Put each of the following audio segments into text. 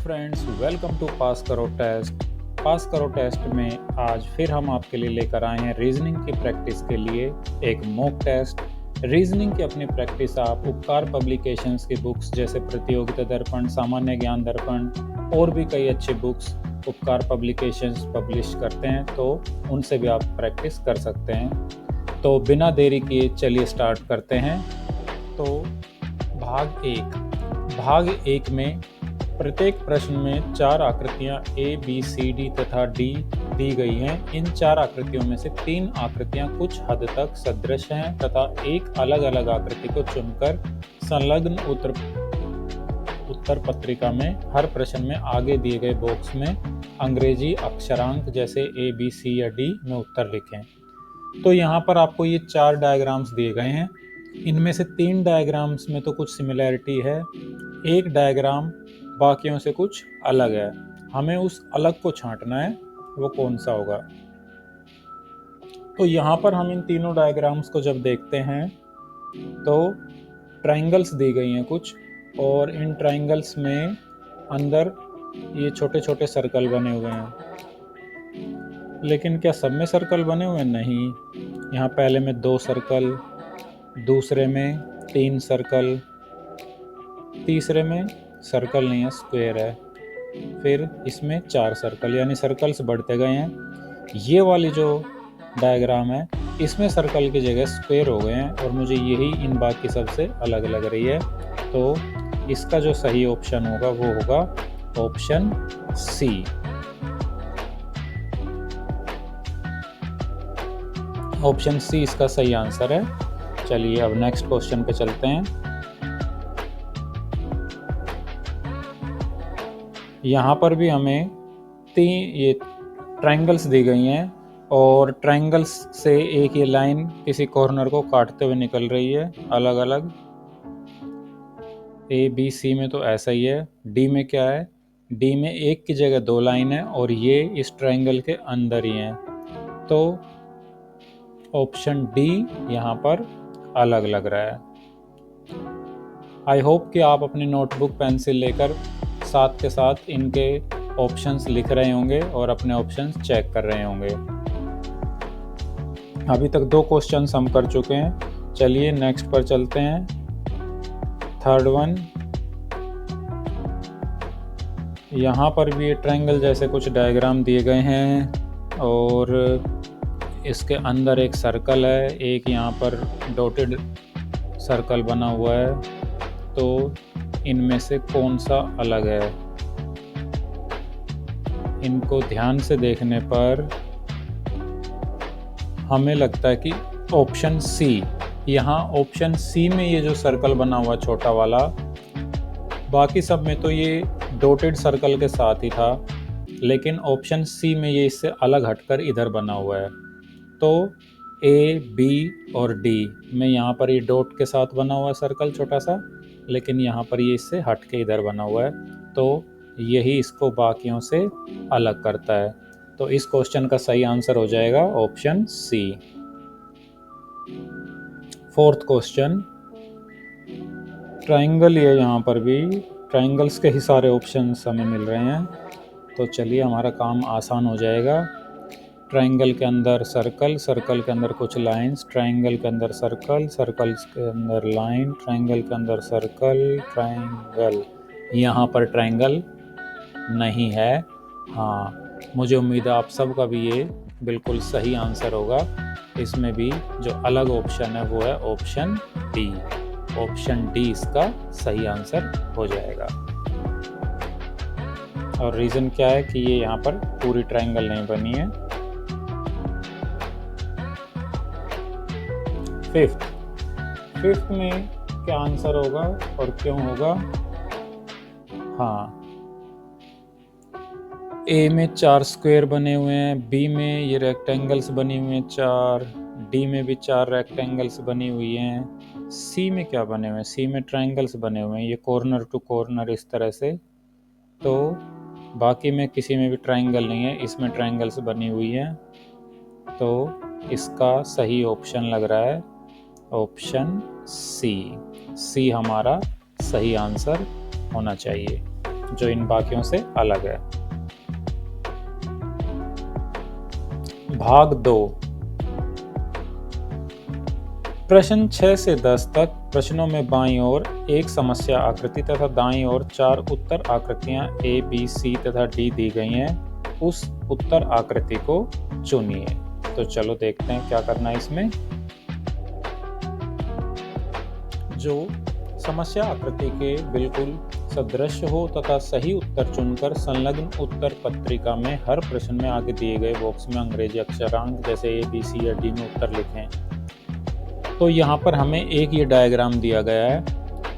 Friends, welcome to पास करो test. पास करो test में आज फिर हम आपके लिए लेकर आए हैं रीजनिंग की प्रैक्टिस के लिए एक मॉक टेस्ट। रीजनिंग की अपनी प्रैक्टिस आप उपकार पब्लिकेशंस की बुक्स जैसे प्रतियोगिता दर्पण, सामान्य ज्ञान दर्पण और भी कई अच्छी बुक्स उपकार पब्लिकेशंस पब्लिश करते हैं, तो उनसे भी आप प्रैक्टिस कर सकते हैं। तो बिना देरी किए चलिए स्टार्ट करते हैं। तो भाग एक में प्रत्येक प्रश्न में 4 आकृतियां A, B, C, D तथा D दी गई हैं। इन 4 आकृतियों में से 3 आकृतियां कुछ हद तक सदृश हैं तथा एक अलग अलग आकृति को चुनकर संलग्न उत्तर पत्रिका में हर प्रश्न में आगे दिए गए बॉक्स में अंग्रेजी अक्षरांक जैसे A, B, C या D में उत्तर लिखें। तो यहाँ पर आपको ये 4 डायग्राम्स दिए गए हैं। इनमें से 3 डायग्राम्स में तो कुछ सिमिलैरिटी है, एक डायग्राम बाकियों से कुछ अलग है। हमें उस अलग को छांटना है, वो कौन सा होगा। तो यहाँ पर हम इन तीनों डायग्राम्स को जब देखते हैं तो ट्रायंगल्स दी गई हैं कुछ, और इन ट्रायंगल्स में अंदर ये छोटे छोटे सर्कल बने हुए हैं। लेकिन क्या सब में सर्कल बने हुए हैं? नहीं। यहाँ पहले में 2 सर्कल, दूसरे में 3 सर्कल, तीसरे में सर्कल नहीं है, स्क्वायर है, फिर इसमें 4 सर्कल, यानी सर्कल्स बढ़ते गए हैं। ये वाली जो डायग्राम है इसमें सर्कल की जगह स्क्वायर हो गए हैं और मुझे यही इन बाकी सबसे अलग लग रही है। तो इसका जो सही ऑप्शन होगा वो होगा ऑप्शन सी। ऑप्शन सी इसका सही आंसर है। चलिए अब नेक्स्ट क्वेश्चन पे चलते हैं। यहाँ पर भी हमें 3 ये ट्रायंगल्स दी गई हैं और ट्रायंगल्स से एक ये लाइन किसी कॉर्नर को काटते हुए निकल रही है अलग अलग। A, B, C में तो ऐसा ही है। D में क्या है? D में एक की जगह 2 लाइन है और ये इस ट्रायंगल के अंदर ही हैं। तो ऑप्शन डी यहाँ पर अलग लग रहा है। आई होप कि आप अपनी नोटबुक पेंसिल लेकर साथ के साथ इनके ऑप्शंस लिख रहे होंगे और अपने ऑप्शंस चेक कर रहे होंगे। अभी तक 2 क्वेश्चंस हम कर चुके हैं। चलिए नेक्स्ट पर चलते हैं। थर्ड वन, यहाँ पर भी ट्रायंगल जैसे कुछ डायग्राम दिए गए हैं और इसके अंदर एक सर्कल है, एक यहाँ पर डॉटेड सर्कल बना हुआ है। तो इनमें से कौन सा अलग है? इनको ध्यान से देखने पर हमें लगता है कि ऑप्शन सी। यहाँ ऑप्शन सी में ये जो सर्कल बना हुआ छोटा वाला, बाकी सब में तो ये डॉटेड सर्कल के साथ ही था, लेकिन ऑप्शन सी में ये इससे अलग हटकर इधर बना हुआ है। तो ए, बी और डी में यहाँ पर ये डॉट के साथ बना हुआ है सर्कल छोटा सा, लेकिन यहाँ पर ये इससे हट के इधर बना हुआ है। तो यही इसको बाकियों से अलग करता है। तो इस क्वेश्चन का सही आंसर हो जाएगा option C. Fourth question, triangle है, यहाँ पर भी ट्रायंगल्स के ही सारे ऑप्शंस हमें मिल रहे हैं। तो चलिए हमारा काम आसान हो जाएगा। ट्रायंगल के अंदर सर्कल, सर्कल के अंदर कुछ लाइंस, ट्रायंगल के अंदर सर्कल, सर्कल के अंदर लाइन, ट्रायंगल के अंदर सर्कल, ट्रायंगल। यहाँ पर ट्रायंगल नहीं है। हाँ, मुझे उम्मीद है आप सबका भी ये बिल्कुल सही आंसर होगा। इसमें भी जो अलग ऑप्शन है वो है ऑप्शन डी। ऑप्शन डी इसका सही आंसर हो जाएगा। और रीज़न क्या है कि ये यहाँ पर पूरी ट्रायंगल नहीं बनी है। फिफ्थ में क्या आंसर होगा और क्यों होगा? हाँ, ए में 4 स्क्वायर बने हुए हैं, बी में ये रेक्टेंगल्स बनी हुए हैं 4, डी में भी 4 रेक्टेंगल्स बनी हुई हैं, सी में क्या बने हुए हैं? सी में ट्रायंगल्स बने हुए हैं, ये कॉर्नर टू कॉर्नर इस तरह से। तो बाकी में किसी में भी ट्रायंगल नहीं है, इसमें ट्रायंगल्स बनी हुई हैं। तो इसका सही ऑप्शन लग रहा है ऑप्शन सी। सी हमारा सही आंसर होना चाहिए। जो इन बाकियों से अलग है। भाग 2। प्रश्न 6 से 10 तक प्रश्नों में बाईं ओर एक समस्या आकृति तथा दाईं ओर 4 उत्तर आकृतियां A, B, C तथा D दी गई हैं। उस उत्तर आकृति को चुनिए। तो चलो देखते हैं क्या करना है इसमें। जो समस्या आकृति के बिल्कुल सदृश हो तथा सही उत्तर चुनकर संलग्न उत्तर पत्रिका में हर प्रश्न में आगे दिए गए बॉक्स में अंग्रेजी अक्षरांक जैसे A, B, C या D में उत्तर लिखें। तो यहाँ पर हमें एक ये डायग्राम दिया गया है।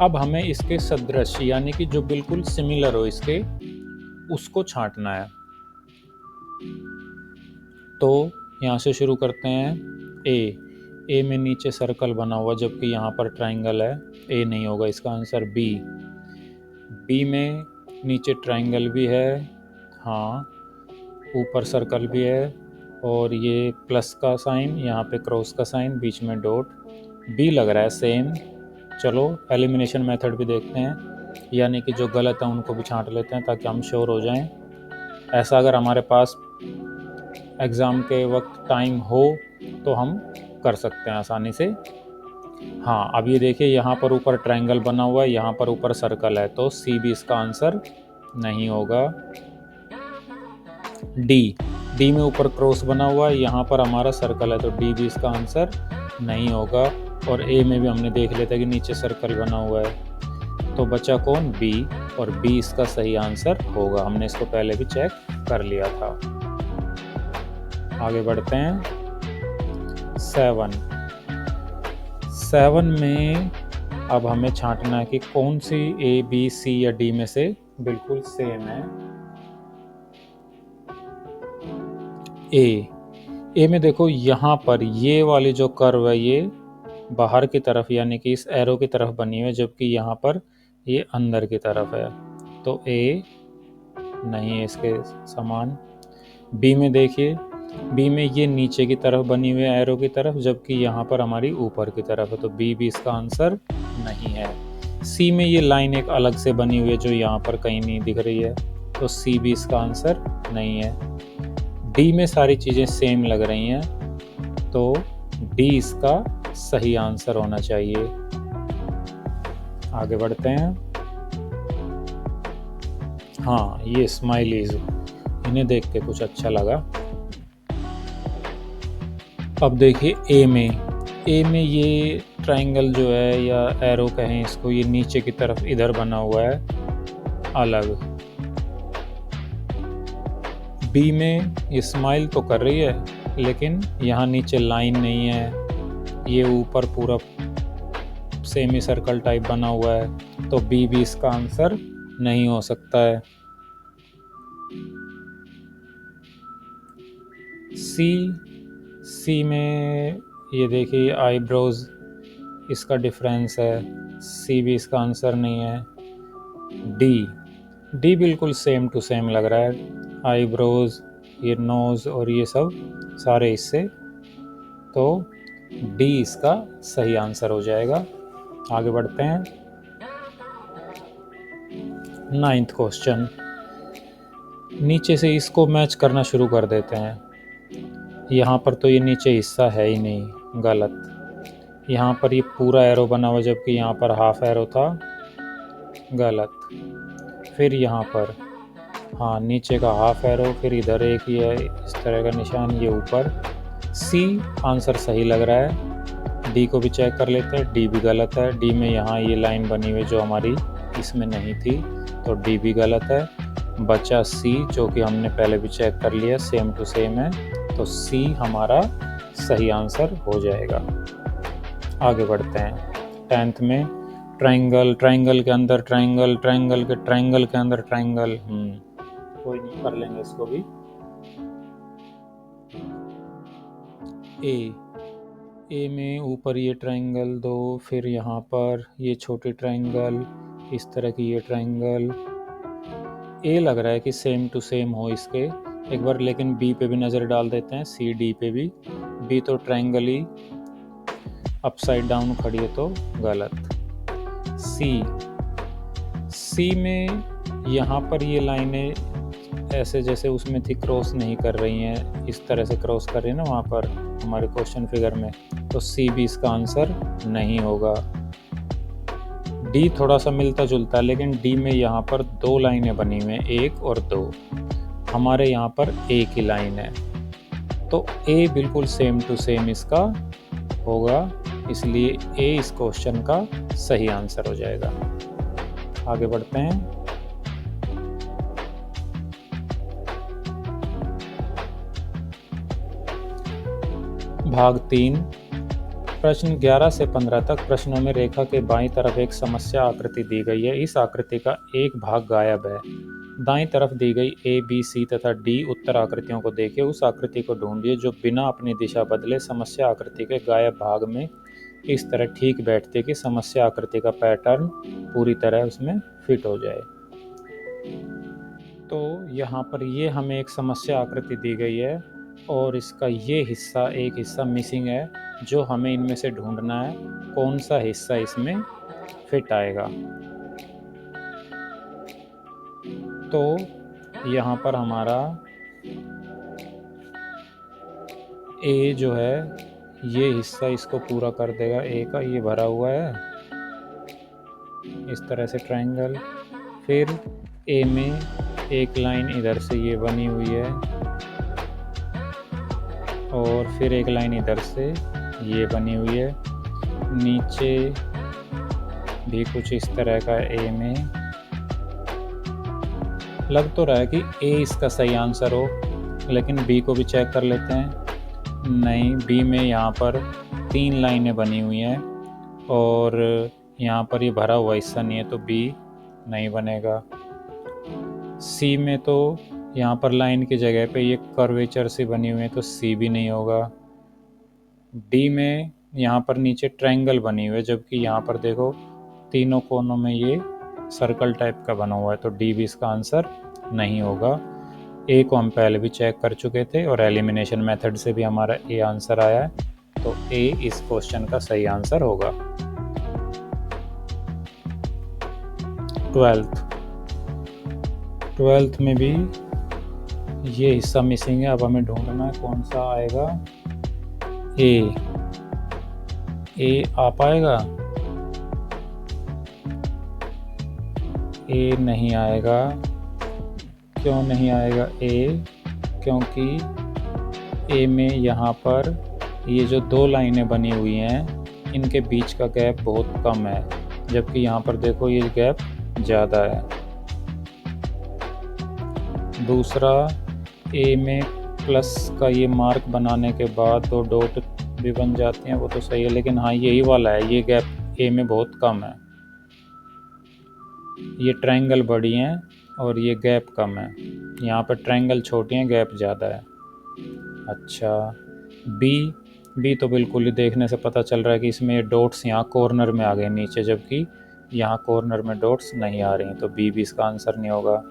अब हमें इसके सदृश यानी कि जो बिल्कुल सिमिलर हो इसके, उसको छांटना है। तो यहाँ से शुरू करते हैं। ए में नीचे सर्कल बना हुआ जबकि यहाँ पर ट्रायंगल है, ए नहीं होगा इसका आंसर। बी में नीचे ट्रायंगल भी है, हाँ, ऊपर सर्कल भी है और ये प्लस का साइन, यहाँ पे क्रॉस का साइन, बीच में डॉट। बी लग रहा है सेम। चलो एलिमिनेशन मेथड भी देखते हैं, यानी कि जो गलत है उनको भी छांट लेते हैं ताकि हम श्योर हो जाएं। ऐसा अगर हमारे पास एग्ज़ाम के वक्त टाइम हो तो हम कर सकते हैं आसानी से। हाँ, अब ये देखिए यहाँ पर ऊपर ट्रायंगल बना हुआ है, यहाँ पर ऊपर सर्कल है, तो सी भी इसका आंसर नहीं होगा। डी में ऊपर क्रॉस बना हुआ है, यहाँ पर हमारा सर्कल है, तो डी भी इसका आंसर नहीं होगा। और ए में भी हमने देख लिया था कि नीचे सर्कल बना हुआ है, तो बचा कौन? बी, और बी इसका सही आंसर होगा। हमने इसको पहले भी चेक कर लिया था। आगे बढ़ते हैं। 7 में अब हमें छांटना है कि कौन सी ए, बी, सी या डी में से बिल्कुल सेम है। ए में देखो यहाँ पर ये वाली जो कर्व है ये बाहर की तरफ यानी कि इस एरो की तरफ बनी हुई है, जबकि यहाँ पर ये अंदर की तरफ है, तो ए नहीं है इसके समान। बी में देखिए, बी में ये नीचे की तरफ बनी हुई है एरो की तरफ, जबकि यहाँ पर हमारी ऊपर की तरफ है, तो बी भी इसका आंसर नहीं है। सी में ये लाइन एक अलग से बनी हुई है जो यहाँ पर कहीं नहीं दिख रही है, तो सी भी इसका आंसर नहीं है। डी में सारी चीज़ें सेम लग रही हैं, तो डी इसका सही आंसर होना चाहिए। आगे बढ़ते हैं। हाँ, ये स्माइलीज, इन्हें देख के कुछ अच्छा लगा। अब देखिए ए में ये ट्रायंगल जो है या एरो कहें इसको, ये नीचे की तरफ इधर बना हुआ है अलग। बी में ये स्माइल तो कर रही है लेकिन यहाँ नीचे लाइन नहीं है, ये ऊपर पूरा सेमी सर्कल टाइप बना हुआ है, तो बी भी इसका आंसर नहीं हो सकता है। सी में ये देखिए आईब्रोज, इसका डिफरेंस है, सी भी इसका आंसर नहीं है। डी बिल्कुल सेम टू सेम लग रहा है, आईब्रोज, ये नोज और ये सब सारे इससे, तो डी इसका सही आंसर हो जाएगा। आगे बढ़ते हैं। 9th क्वेश्चन, नीचे से इसको मैच करना शुरू कर देते हैं। यहाँ पर तो ये नीचे हिस्सा है ही नहीं, गलत। यहाँ पर ये पूरा एरो बना हुआ जबकि यहाँ पर हाफ एरो था, गलत। फिर यहाँ पर हाँ, नीचे का हाफ एरो, फिर इधर एक ये इस तरह का निशान, ये ऊपर। सी आंसर सही लग रहा है। डी को भी चेक कर लेते हैं, डी भी गलत है। डी में यहाँ ये लाइन बनी हुई जो हमारी इसमें नहीं थी, तो डी भी गलत है। बचा सी, जो कि हमने पहले भी चेक कर लिया, सेम टू सेम है, तो सी हमारा सही आंसर हो जाएगा। आगे बढ़ते हैं। 10th में ट्रायंगल के अंदर ट्रायंगल, ट्रायंगल के अंदर ट्रायंगल, कोई नहीं, कर लेंगे इसको भी। ए में ऊपर ये ट्रायंगल दो, फिर यहाँ पर ये छोटे ट्रायंगल, इस तरह की ये ट्रायंगल। ए लग रहा है कि सेम टू सेम हो इसके एक बार, लेकिन बी पे भी नज़र डाल देते हैं, सी डी पे भी। बी तो ट्रायंगल ही अपसाइड डाउन खड़ी है, तो गलत। सी में यहाँ पर ये लाइनें ऐसे जैसे उसमें थी क्रॉस नहीं कर रही हैं, इस तरह से क्रॉस कर रही है ना वहाँ पर हमारे क्वेश्चन फिगर में, तो सी भी इसका आंसर नहीं होगा। डी थोड़ा सा मिलता जुलता है, लेकिन डी में यहाँ पर दो लाइनें बनी हुई हैं, एक और दो। हमारे यहाँ पर एक ही लाइन है, तो ए बिल्कुल सेम टू सेम इसका होगा, इसलिए ए इस क्वेश्चन का सही आंसर हो जाएगा। आगे बढ़ते हैं। भाग 3, प्रश्न 11 से 15 तक प्रश्नों में रेखा के बाईं तरफ एक समस्या आकृति दी गई है। इस आकृति का एक भाग गायब है। दाईं तरफ दी गई ए, बी, सी तथा डी उत्तर आकृतियों को देखिए। उस आकृति को ढूंढिए जो बिना अपनी दिशा बदले समस्या आकृति के गायब भाग में इस तरह ठीक बैठती है कि समस्या आकृति का पैटर्न पूरी तरह उसमें फिट हो जाए। तो यहाँ पर ये हमें एक समस्या आकृति दी गई है और इसका ये हिस्सा, एक हिस्सा मिसिंग है, जो हमें इनमें से ढूंढना है कौन सा हिस्सा इसमें फिट आएगा। तो यहाँ पर हमारा ए जो है ये हिस्सा इसको पूरा कर देगा, ए का ये भरा हुआ है इस तरह से ट्रायंगल। फिर ए में एक लाइन इधर से ये बनी हुई है और फिर एक लाइन इधर से ये बनी हुई है। नीचे भी कुछ इस तरह का ए में। लग तो रहा है कि ए इसका सही आंसर हो, लेकिन बी को भी चेक कर लेते हैं। नहीं, बी में यहाँ पर 3 लाइनें बनी हुई हैं और यहाँ पर ये भरा हुआ हिस्सा नहीं है, तो बी नहीं बनेगा। सी में तो यहाँ पर लाइन की जगह पे ये कर्वेचर से बनी हुई है, तो सी भी नहीं होगा। डी में यहाँ पर नीचे ट्रायंगल बनी हुई है, जबकि यहाँ पर देखो तीनों कोनों में ये सर्कल टाइप का बना हुआ है, तो डी भी इसका आंसर नहीं होगा। ए को हम पहले भी चेक कर चुके थे और एलिमिनेशन मेथड से भी हमारा ए आंसर आया है, तो ए इस क्वेश्चन का सही आंसर होगा। 12th में भी ये हिस्सा मिसिंग है। अब हमें ढूंढना है कौन सा आएगा। ए आ पाएगा? ए नहीं आएगा। क्यों नहीं आएगा ए? क्योंकि ए में यहाँ पर ये जो 2 लाइनें बनी हुई हैं इनके बीच का गैप बहुत कम है, जबकि यहाँ पर देखो ये गैप ज़्यादा है। दूसरा, ए में प्लस का ये मार्क बनाने के बाद 2 डॉट भी बन जाते हैं, वो तो सही है, लेकिन हाँ यही वाला है, ये गैप ए में बहुत कम है। ये ट्रायंगल बड़ी हैं और ये गैप कम है। यहाँ पर ट्रायंगल छोटी हैं, गैप ज़्यादा है। अच्छा, बी तो बिल्कुल ही देखने से पता चल रहा है कि इसमें ये डॉट्स यहाँ कॉर्नर में आ गए नीचे, जबकि यहाँ कॉर्नर में डॉट्स नहीं आ रही हैं, तो बी भी इसका आंसर नहीं होगा।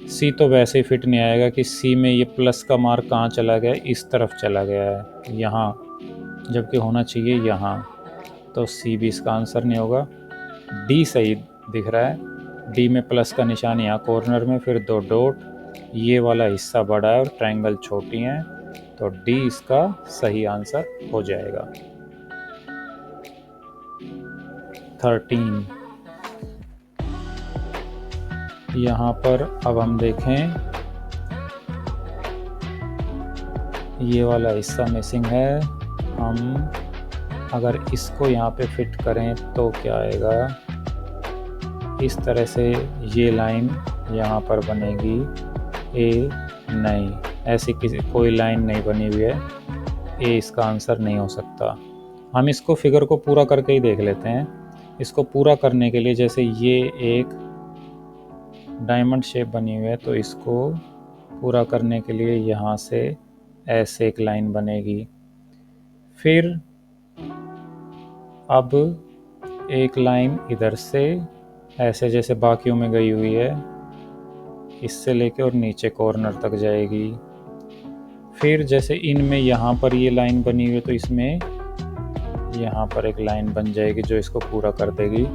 सी तो वैसे ही फिट नहीं आएगा कि सी में ये प्लस का मार्क कहाँ चला गया, इस तरफ चला गया है यहाँ, जबकि होना चाहिए यहाँ, तो सी भी इसका आंसर नहीं होगा। डी सही दिख रहा है। डी में प्लस का निशान यहाँ कॉर्नर में, फिर 2 डॉट, ये वाला हिस्सा बड़ा है और ट्रायंगल छोटी हैं, तो डी इसका सही आंसर हो जाएगा। 13, यहाँ पर अब हम देखें ये वाला हिस्सा मिसिंग है। हम अगर इसको यहाँ पे फिट करें तो क्या आएगा, इस तरह से ये लाइन यहाँ पर बनेगी। ए नहीं, ऐसी कोई लाइन नहीं बनी हुई है, ए इसका आंसर नहीं हो सकता। हम इसको फिगर को पूरा करके ही देख लेते हैं। इसको पूरा करने के लिए, जैसे ये एक डायमंड शेप बनी हुई है, तो इसको पूरा करने के लिए यहाँ से ऐसे एक लाइन बनेगी। फिर अब एक लाइन इधर से ऐसे जैसे बाकियों में गई हुई है, इससे लेके और नीचे कॉर्नर तक जाएगी। फिर जैसे इनमें यहाँ पर ये लाइन बनी हुई है, तो इसमें यहाँ पर एक लाइन बन जाएगी जो इसको पूरा कर देगी।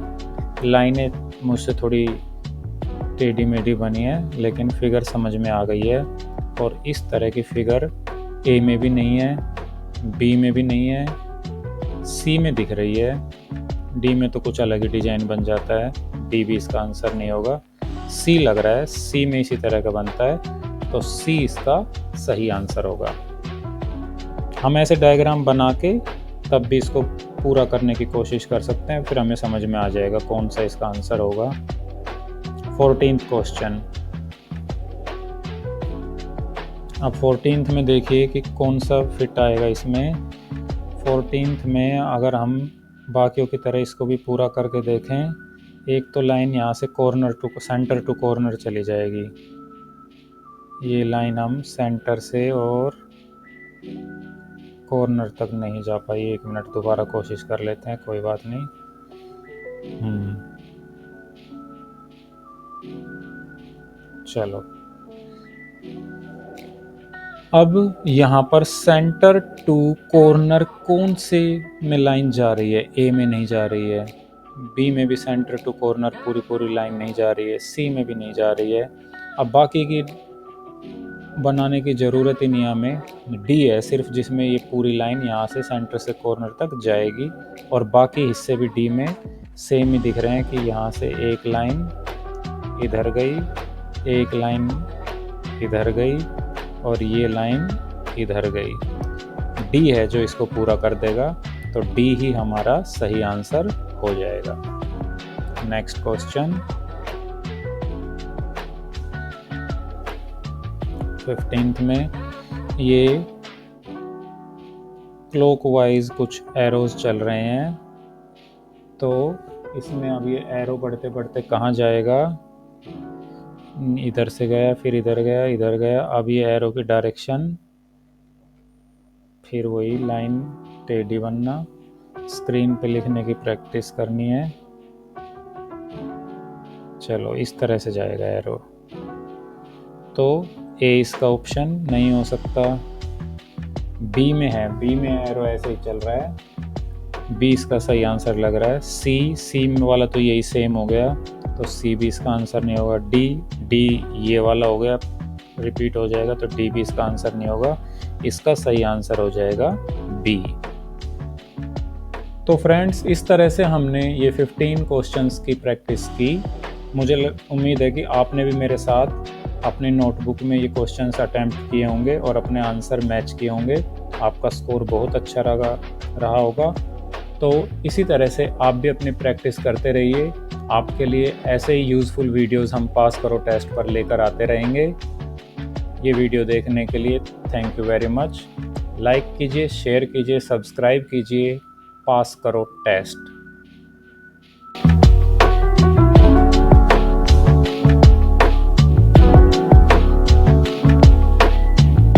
लाइनें मुझसे थोड़ी टेढ़ी मेढ़ी बनी है, लेकिन फिगर समझ में आ गई है। और इस तरह की फिगर ए में भी नहीं है, बी में भी नहीं है, सी में दिख रही है, डी में तो कुछ अलग ही डिजाइन बन जाता है, डी भी इसका आंसर नहीं होगा। सी लग रहा है, सी में इसी तरह का बनता है, तो सी इसका सही आंसर होगा। हम ऐसे डायग्राम बना के तब भी इसको पूरा करने की कोशिश कर सकते हैं, फिर हमें समझ में आ जाएगा कौन सा इसका आंसर होगा। 14th question. अब 14th में देखिए कि कौन सा फिट आएगा इसमें। 14th में अगर हम बाकियों की तरह इसको भी पूरा करके देखें, एक तो लाइन यहाँ से corner to centre to corner चली जाएगी। ये लाइन हम सेंटर से और कॉर्नर तक नहीं जा पाई। 1 मिनट दोबारा कोशिश कर लेते हैं, कोई बात नहीं। चलो, अब यहाँ पर सेंटर टू कॉर्नर कौन से में लाइन जा रही है? ए में नहीं जा रही है, बी में भी सेंटर टू कॉर्नर पूरी लाइन नहीं जा रही है, सी में भी नहीं जा रही है। अब बाकी की बनाने की ज़रूरत ही नहीं हमें, डी है सिर्फ जिसमें ये पूरी लाइन यहाँ से सेंटर से कॉर्नर तक जाएगी, और बाकी हिस्से भी डी में सेम ही दिख रहे हैं कि यहाँ से एक लाइन इधर गई, एक लाइन इधर गई, और ये लाइन इधर गई। डी है जो इसको पूरा कर देगा, तो डी ही हमारा सही आंसर हो जाएगा। नेक्स्ट क्वेश्चन 15th में ये क्लॉकवाइज कुछ एरोज चल रहे हैं, तो इसमें अब ये एरो बढ़ते बढ़ते कहाँ जाएगा? इधर से गया, फिर इधर गया, इधर गया। अब ये एरो की डायरेक्शन फिर वही लाइन टेढ़ी बनना। स्क्रीन पे लिखने की प्रैक्टिस करनी है। चलो, इस तरह से जाएगा एरो, तो ए इसका ऑप्शन नहीं हो सकता। बी में है, बी में एरो ऐसे ही चल रहा है, बी इसका सही आंसर लग रहा है। सी में वाला तो यही सेम हो गया, तो सी भी इसका आंसर नहीं होगा। डी ये वाला हो गया, रिपीट हो जाएगा, तो डी भी इसका आंसर नहीं होगा। इसका सही आंसर हो जाएगा बी। तो फ्रेंड्स, इस तरह से हमने ये 15 क्वेश्चंस की प्रैक्टिस की। मुझे उम्मीद है कि आपने भी मेरे साथ अपने नोटबुक में ये क्वेश्चंस अटेम्प्ट किए होंगे और अपने आंसर मैच किए होंगे। आपका स्कोर बहुत अच्छा रहा होगा। तो इसी तरह से आप भी अपनी प्रैक्टिस करते रहिए। आपके लिए ऐसे ही यूज़फुल वीडियोस हम पास करो टेस्ट पर लेकर आते रहेंगे। ये वीडियो देखने के लिए thank you very much. Like कीजिए, शेयर कीजिए, सब्सक्राइब कीजिए। पास करो टेस्ट।